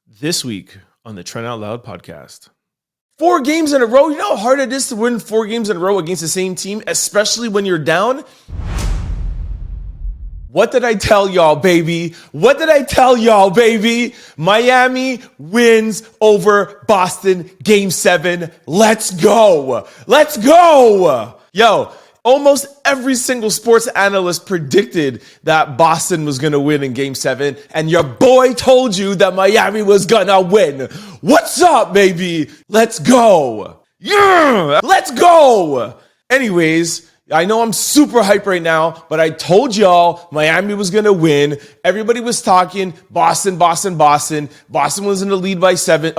This week on the Trent Out Loud Podcast. 4 games in a row. You know how hard it is to win 4 games in a row against the same team, especially when you're down? What did I tell y'all, baby? What did I tell y'all, baby? Miami wins over Boston Game 7. Let's go. Let's go. Yo, almost every single sports analyst predicted that Boston was going to win in Game 7, and your boy told you that Miami was going to win. What's up, baby? Let's go. Yeah, let's go. Anyways, I know I'm super hyped right now, but I told y'all Miami was going to win. Everybody was talking Boston. Boston was in the lead by 7.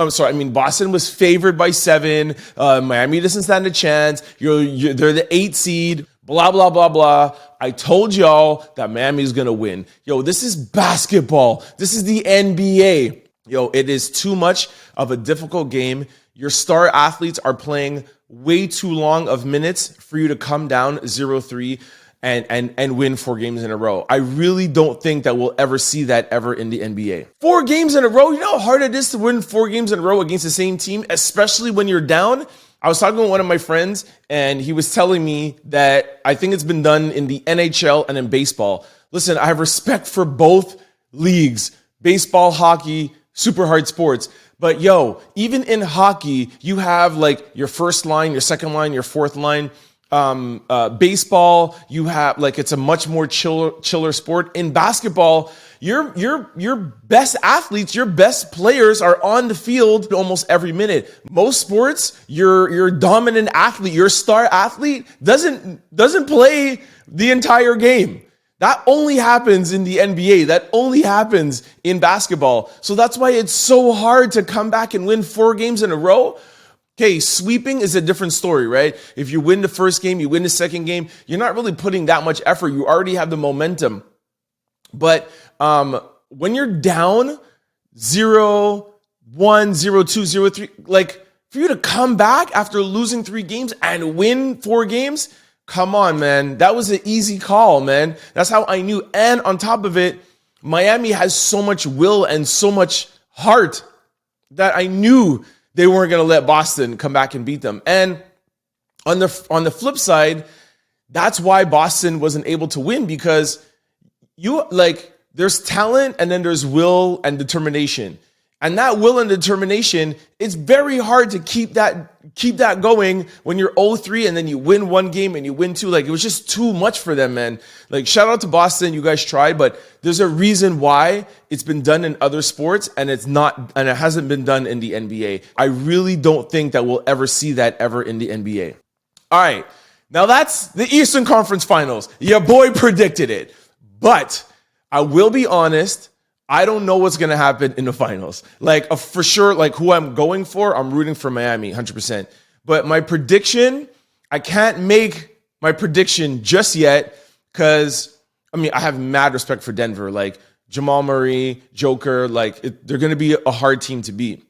Boston was favored by 7. Miami doesn't stand a chance. They're the 8th seed. Blah, blah, blah, blah. I told y'all that Miami is going to win. Yo, this is basketball. This is the NBA. Yo, it is too much of a difficult game. Your star athletes are playing way too long of minutes for you to come down 0-3 and win 4 games in a row. I really don't think that we'll ever see that ever in the NBA. 4 games in a row. You know how hard it is to win 4 games in a row against the same team, especially when you're down? I was talking with one of my friends, and he was telling me that I think it's been done in the NHL and in baseball. Listen, I have respect for both leagues, baseball, hockey, super hard sports. But yo, even in hockey, you have like your first line, your second line, your fourth line. Baseball, you have like it's a much more chiller sport. In basketball, your best athletes, your best players are on the field almost every minute. Most sports, your dominant athlete, your star athlete doesn't play the entire game. That only happens in the NBA. That only happens in basketball. So that's why it's so hard to come back and win 4 games in a row. Okay, sweeping is a different story, right? If you win the first game, you win the second game, you're not really putting that much effort. You already have the momentum. But when you're down 0-1, 0-2, 0-3, like for you to come back after losing 3 games and win 4 games, come on, man. That was an easy call, man. That's how I knew. And on top of it, Miami has so much will and so much heart that I knew they weren't going to let Boston come back and beat them. And on the flip side, that's why Boston wasn't able to win, because there's talent and then there's will and determination. And that will and determination, it's very hard to keep that going when you're 0-3 and then you win 1 game and you win 2. Like, it was just too much for them, man. Like, shout out to Boston. You guys tried, but there's a reason why it's been done in other sports and it hasn't been done in the NBA. I really don't think that we'll ever see that ever in the NBA. All right. Now that's the Eastern Conference Finals. Your boy predicted it, but I will be honest. I don't know what's going to happen in the finals. Like, for sure, like who I'm going for, I'm rooting for Miami, 100%. But my prediction, I can't make my prediction just yet because, I have mad respect for Denver. Like, Jamal Murray, Joker, they're going to be a hard team to beat.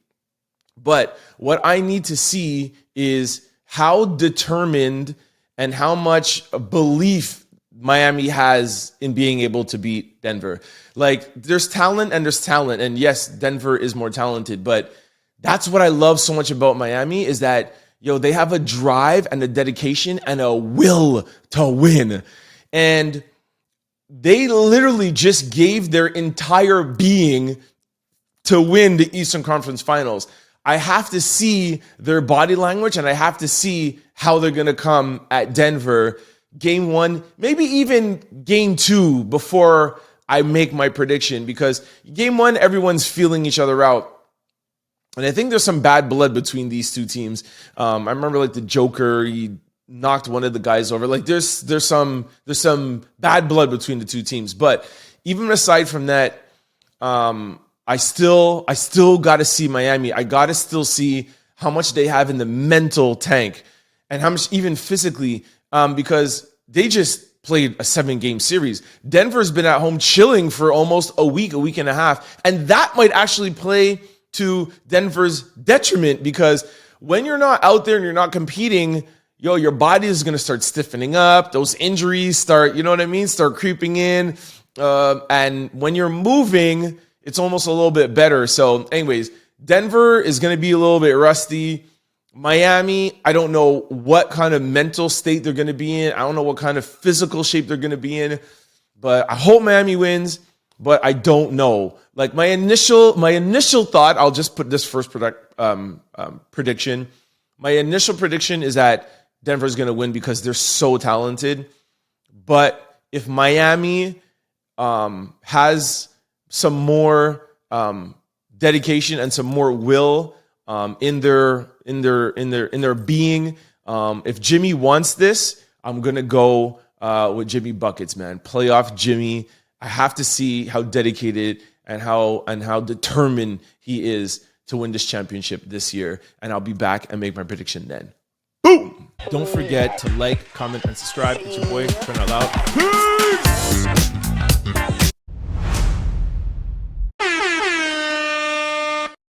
But what I need to see is how determined and how much belief Miami has in being able to beat Denver. Like, there's talent and there's talent. And yes, Denver is more talented, but that's what I love so much about Miami is that, they have a drive and a dedication and a will to win. And they literally just gave their entire being to win the Eastern Conference Finals. I have to see their body language and I have to see how they're going to come at Denver Game 1, maybe even Game 2 before I make my prediction, because Game 1, everyone's feeling each other out. And I think there's some bad blood between these two teams. I remember the Joker, he knocked one of the guys over. Like there's some bad blood between the two teams. But even aside from that, I still got to see Miami. I got to still see how much they have in the mental tank and how much even physically, because they just played a 7-game series. Denver's been at home chilling for almost a week and a half. And that might actually play to Denver's detriment, because when you're not out there and you're not competing, your body is going to start stiffening up. Those injuries start, start creeping in. And when you're moving, it's almost a little bit better. So anyways, Denver is going to be a little bit rusty. Miami, I don't know what kind of mental state they're going to be in. I don't know what kind of physical shape they're going to be in, but I hope Miami wins, but I don't know. Like my initial thought, I'll just put this first prediction. My initial prediction is that Denver's going to win because they're so talented. But if Miami has some more dedication and some more will in their being, if Jimmy wants this, I'm gonna go with Jimmy buckets, man. Playoff Jimmy. I have to see how dedicated and how determined he is to win this championship this year, and I'll be back and make my prediction then. Boom! Don't forget to like, comment, and subscribe. It's your boy, Trent Out Loud. Peace!